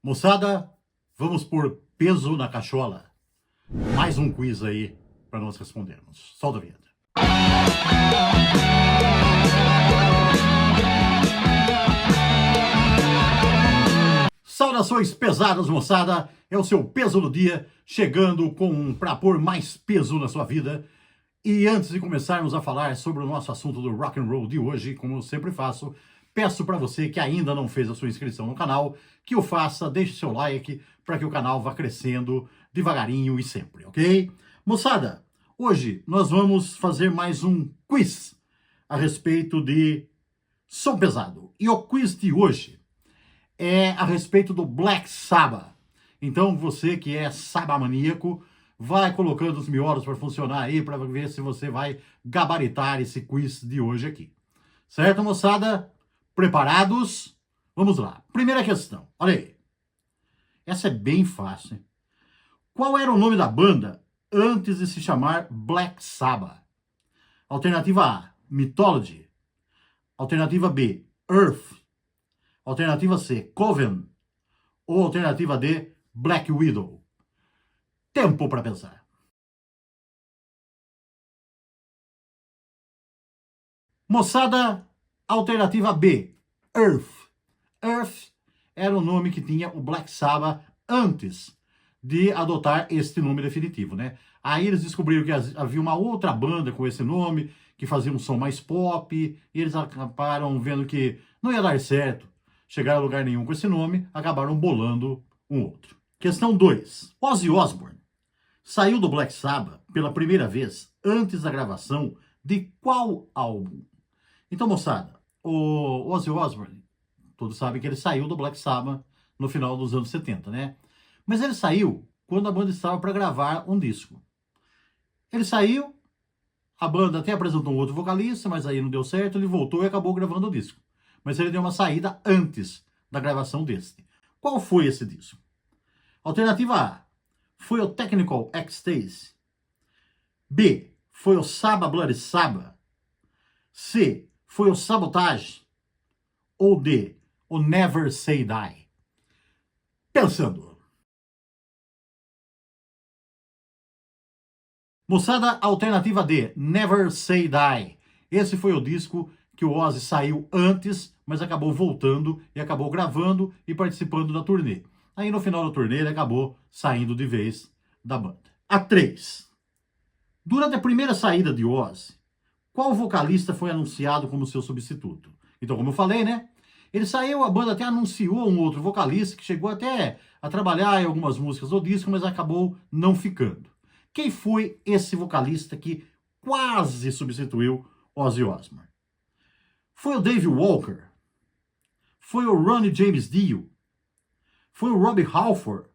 Moçada, vamos pôr peso na cachola. Mais um quiz aí para nós respondermos. Solta a vinheta. Saudações pesadas, moçada. É o seu peso do dia, chegando para pôr mais peso na sua vida. E antes de começarmos a falar sobre o nosso assunto do rock and roll de hoje, como eu sempre faço, peço para você que ainda não fez a sua inscrição no canal, que o faça, deixe seu like, para que o canal vá crescendo devagarinho e sempre, ok? Moçada, hoje nós vamos fazer mais um quiz a respeito de som pesado. E o quiz de hoje é a respeito do Black Sabbath. Então você que é sabamaníaco, vai colocando os miolos para funcionar aí, para ver se você vai gabaritar esse quiz de hoje aqui. Certo, moçada? Preparados? Vamos lá. Primeira questão. Olha aí. Essa é bem fácil. Qual era o nome da banda antes de se chamar Black Sabbath? Alternativa A, Mythology. Alternativa B, Earth. Alternativa C, Coven. Ou alternativa D, Black Widow. Tempo para pensar. Moçada, alternativa B, Earth. Earth era o nome que tinha o Black Sabbath antes de adotar este nome definitivo, né? Aí eles descobriram que havia uma outra banda com esse nome, que fazia um som mais pop, e eles acabaram vendo que não ia dar certo chegar a lugar nenhum com esse nome, acabaram bolando um outro. Questão 2. Ozzy Osbourne saiu do Black Sabbath pela primeira vez antes da gravação de qual álbum? Então, moçada, o Ozzy Osbourne, todos sabem que ele saiu do Black Sabbath no final dos anos 70, né? Mas ele saiu quando a banda estava para gravar um disco. Ele saiu, a banda até apresentou um outro vocalista, mas aí não deu certo, ele voltou e acabou gravando o disco. Mas ele deu uma saída antes da gravação desse. Qual foi esse disco? Alternativa A, foi o Technical Ecstasy. B, foi o Sabbath Bloody Sabbath. C, foi o Sabotage. Ou D, o Never Say Die. Pensando. Moçada, alternativa D, Never Say Die. Esse foi o disco que o Ozzy saiu antes, mas acabou voltando e acabou gravando e participando da turnê. Aí no final da turnê ele acabou saindo de vez da banda. A 3. Durante a primeira saída de Ozzy, qual vocalista foi anunciado como seu substituto? Então, como eu falei, né? Ele saiu, a banda até anunciou um outro vocalista que chegou até a trabalhar em algumas músicas do disco, mas acabou não ficando. Quem foi esse vocalista que quase substituiu Ozzy Osbourne? Foi o Dave Walker? Foi o Ronnie James Dio? Foi o Robbie Halford?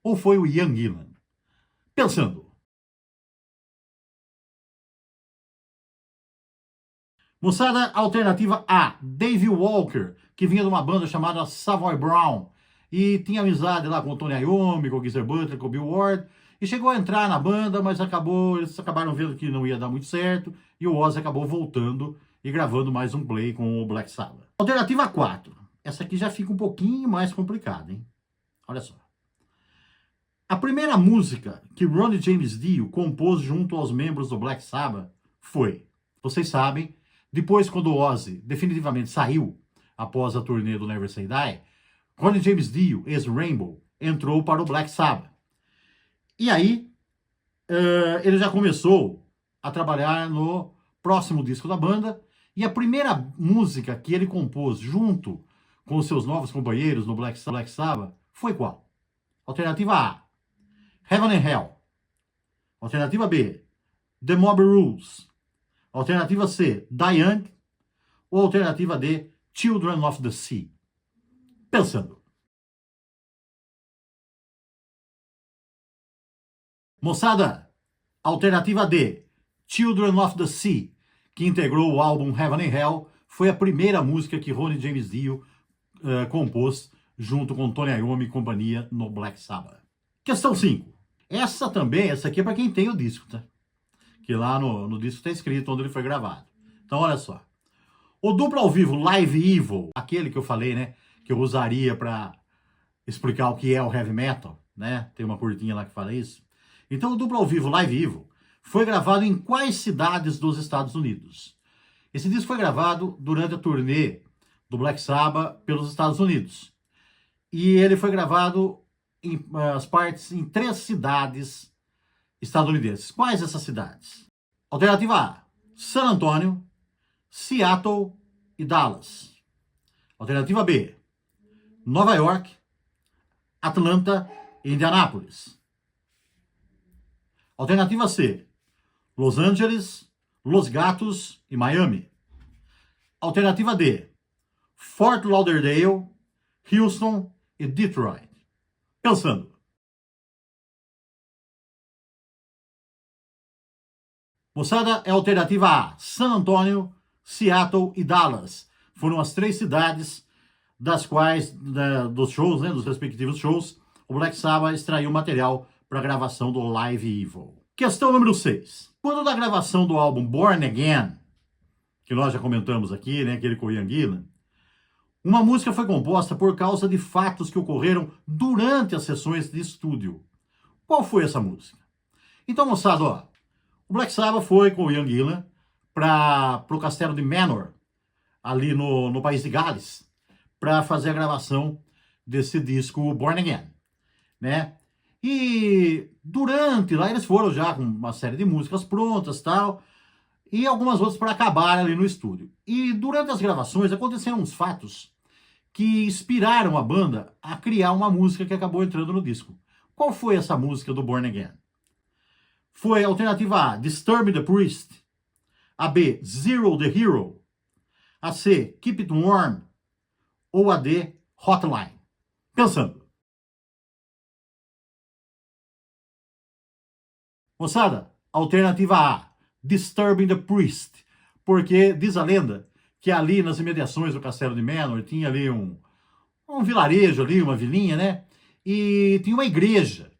Ou foi o Ian Gillan? Pensando. Moçada, alternativa A, Dave Walker, que vinha de uma banda chamada Savoy Brown e tinha amizade lá com o Tony Iommi, com o Geezer Butler, com o Bill Ward, e chegou a entrar na banda, mas eles acabaram vendo que não ia dar muito certo, e o Ozzy acabou voltando e gravando mais um play com o Black Sabbath. Alternativa 4, essa aqui já fica um pouquinho mais complicada, hein? Olha só. A primeira música que Ronnie James Dio compôs junto aos membros do Black Sabbath foi, vocês sabem, depois quando o Ozzy definitivamente saiu após a turnê do Never Say Die, Ronnie James Dio, ex-Rainbow, entrou para o Black Sabbath. E aí, ele já começou a trabalhar no próximo disco da banda, e a primeira música que ele compôs junto com os seus novos companheiros no Black Sabbath foi qual? Alternativa A, Heaven and Hell. Alternativa B, The Mob Rules. Alternativa C, Die Young. Ou alternativa D, Children of the Sea. Pensando. Moçada, alternativa D, Children of the Sea, que integrou o álbum Heaven and Hell, foi a primeira música que Ronnie James Dio compôs junto com Tony Iommi e companhia no Black Sabbath. Questão 5. Essa aqui é para quem tem o disco, tá? Que lá no disco está escrito onde ele foi gravado. Então, olha só. O duplo ao vivo Live Evil, aquele que eu falei, né? Que eu usaria para explicar o que é o heavy metal, né? Tem uma curtinha lá que fala isso. Então, o duplo ao vivo, Live Evil, foi gravado em quais cidades dos Estados Unidos? Esse disco foi gravado durante a turnê do Black Sabbath pelos Estados Unidos. E ele foi gravado em as partes em 3 cidades estadunidenses. Quais essas cidades? Alternativa A, San Antonio, Seattle e Dallas. Alternativa B, Nova York, Atlanta e Indianápolis. Alternativa C, Los Angeles, Los Gatos e Miami. Alternativa D, Fort Lauderdale, Houston e Detroit. Pensando. Moçada, é a alternativa A, San Antonio, Seattle e Dallas. Foram as 3 cidades das quais, dos shows, né, dos respectivos shows, o Black Sabbath extraiu material para a gravação do Live Evil. Questão número 6. Quando da gravação do álbum Born Again, que nós já comentamos aqui, né, aquele com o Ian Gillan, uma música foi composta por causa de fatos que ocorreram durante as sessões de estúdio. Qual foi essa música? Então, moçada, ó, o Black Sabbath foi com o Ian Gillan para o castelo de Manor, ali no país de Gales, para fazer a gravação desse disco Born Again, né? E durante lá eles foram já com uma série de músicas prontas, tal, e algumas outras para acabar ali no estúdio. E durante as gravações aconteceram uns fatos que inspiraram a banda a criar uma música que acabou entrando no disco. Qual foi essa música do Born Again? Foi a alternativa A, Disturb the Priest, a B, Zero the Hero, a C, Keep It Warm, ou a D, Hotline. Pensando. Moçada, alternativa A, Disturbing the Priest, porque diz a lenda que ali nas imediações do Castelo de Manor tinha ali um vilarejo ali, uma vilinha, né? E tinha uma igreja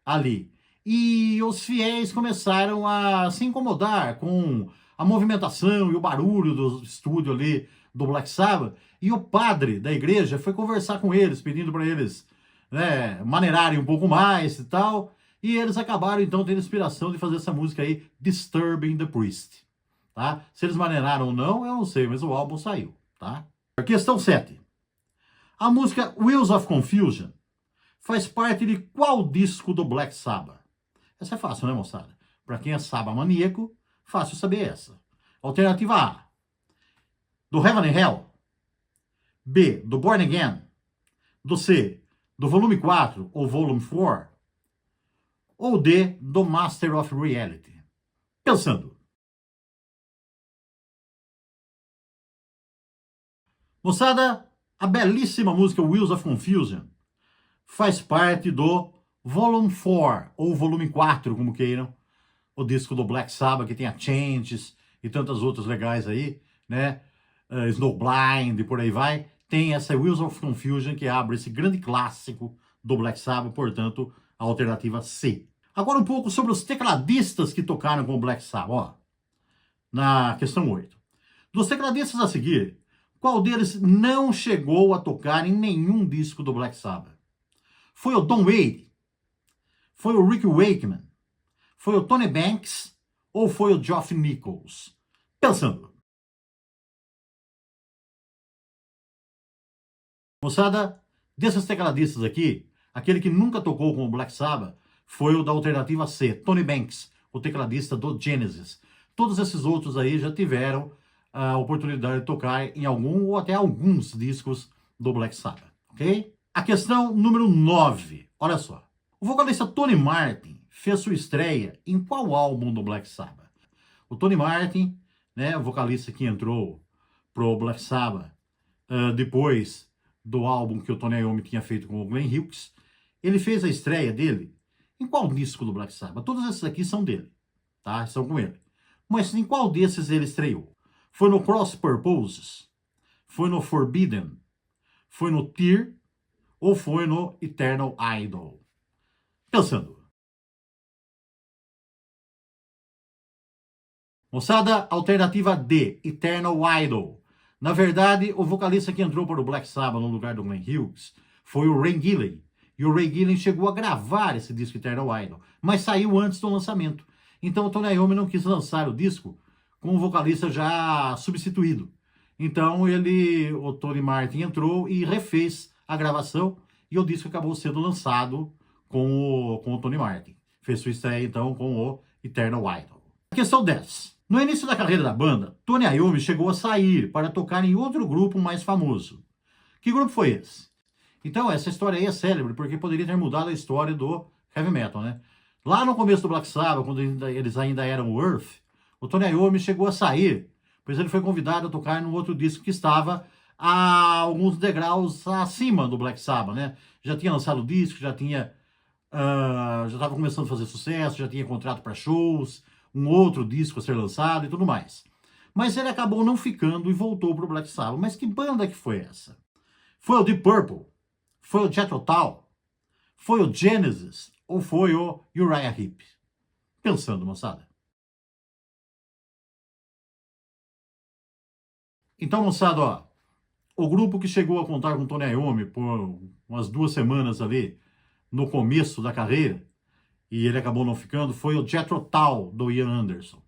ali. E os fiéis começaram a se incomodar com a movimentação e o barulho do estúdio ali do Black Sabbath. E o padre da igreja foi conversar com eles, pedindo para eles, né, maneirarem um pouco mais e tal. E eles acabaram, então, tendo inspiração de fazer essa música aí, Disturbing the Priest. Tá? Se eles maneiraram ou não, eu não sei, mas o álbum saiu. Tá? Questão 7. A música Wheels of Confusion faz parte de qual disco do Black Sabbath? Essa é fácil, né, moçada? Para quem é Sabbath maníaco, fácil saber essa. Alternativa A, do Heaven and Hell. B, do Born Again. Do C, do volume 4 ou volume 4. Ou D, do Master of Reality. Pensando. Moçada, a belíssima música Wheels of Confusion faz parte do Volume 4, ou Volume 4, como queiram, o disco do Black Sabbath, que tem a Changes e tantas outras legais aí, né? Snowblind e por aí vai. Tem essa Wheels of Confusion que abre esse grande clássico do Black Sabbath, portanto, a alternativa C. Agora um pouco sobre os tecladistas que tocaram com o Black Sabbath, ó, na questão 8. Dos tecladistas a seguir, qual deles não chegou a tocar em nenhum disco do Black Sabbath? Foi o Don Wade? Foi o Rick Wakeman? Foi o Tony Banks? Ou foi o Geoff Nichols? Pensando. Moçada, desses tecladistas aqui, aquele que nunca tocou com o Black Sabbath foi o da alternativa C, Tony Banks, o tecladista do Genesis. Todos esses outros aí já tiveram a oportunidade de tocar em algum ou até alguns discos do Black Sabbath, ok? A questão número 9, olha só. O vocalista Tony Martin fez sua estreia em qual álbum do Black Sabbath? O Tony Martin, né, o vocalista que entrou pro Black Sabbath depois do álbum que o Tony Iommi tinha feito com o Glenn Hughes, ele fez a estreia dele em qual disco do Black Sabbath? Todos esses aqui são dele, tá? São com ele. Mas em qual desses ele estreou? Foi no Cross Purposes? Foi no Forbidden? Foi no Tear? Ou foi no Eternal Idol? Pensando. Moçada, alternativa D, Eternal Idol. Na verdade, o vocalista que entrou para o Black Sabbath no lugar do Glenn Hughes foi o Ray Gillen. E o Ray Gillen chegou a gravar esse disco Eternal Idol, mas saiu antes do lançamento. Então o Tony Iommi não quis lançar o disco com o vocalista já substituído. Então o Tony Martin entrou e refez a gravação e o disco acabou sendo lançado com o Tony Martin. Fez sua estreia então com o Eternal Idol. Questão 10. No início da carreira da banda, Tony Iommi chegou a sair para tocar em outro grupo mais famoso. Que grupo foi esse? Então, essa história aí é célebre, porque poderia ter mudado a história do heavy metal, né? Lá no começo do Black Sabbath, quando eles ainda eram o Earth, o Tony Iommi chegou a sair, pois ele foi convidado a tocar num outro disco que estava a alguns degraus acima do Black Sabbath, né? Já tinha lançado o disco, já estava começando a fazer sucesso, já tinha contrato para shows, um outro disco a ser lançado e tudo mais. Mas ele acabou não ficando e voltou para o Black Sabbath. Mas que banda que foi essa? Foi o Deep Purple? Foi o Jethro Tull? Foi o Genesis? Ou foi o Uriah Heep? Pensando, moçada. Então, moçada, ó, o grupo que chegou a contar com Tony Iommi por umas 2 semanas ali, no começo da carreira, e ele acabou não ficando, foi o Jethro Tull, do Ian Anderson.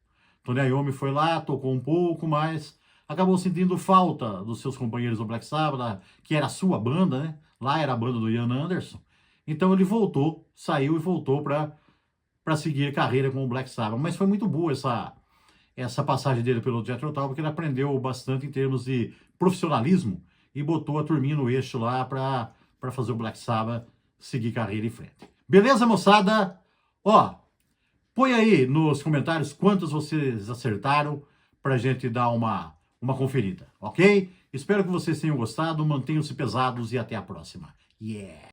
Tony Iommi foi lá, tocou um pouco, mas acabou sentindo falta dos seus companheiros do Black Sabbath, que era a sua banda, né? Lá era a banda do Ian Anderson. Então ele voltou, saiu e voltou para seguir carreira com o Black Sabbath. Mas foi muito boa essa passagem dele pelo Jethro Tull, porque ele aprendeu bastante em termos de profissionalismo e botou a turminha no eixo lá para fazer o Black Sabbath seguir carreira em frente. Beleza, moçada? Ó, põe aí nos comentários quantos vocês acertaram pra gente dar uma conferida, ok? Espero que vocês tenham gostado, mantenham-se pesados e até a próxima. Yeah!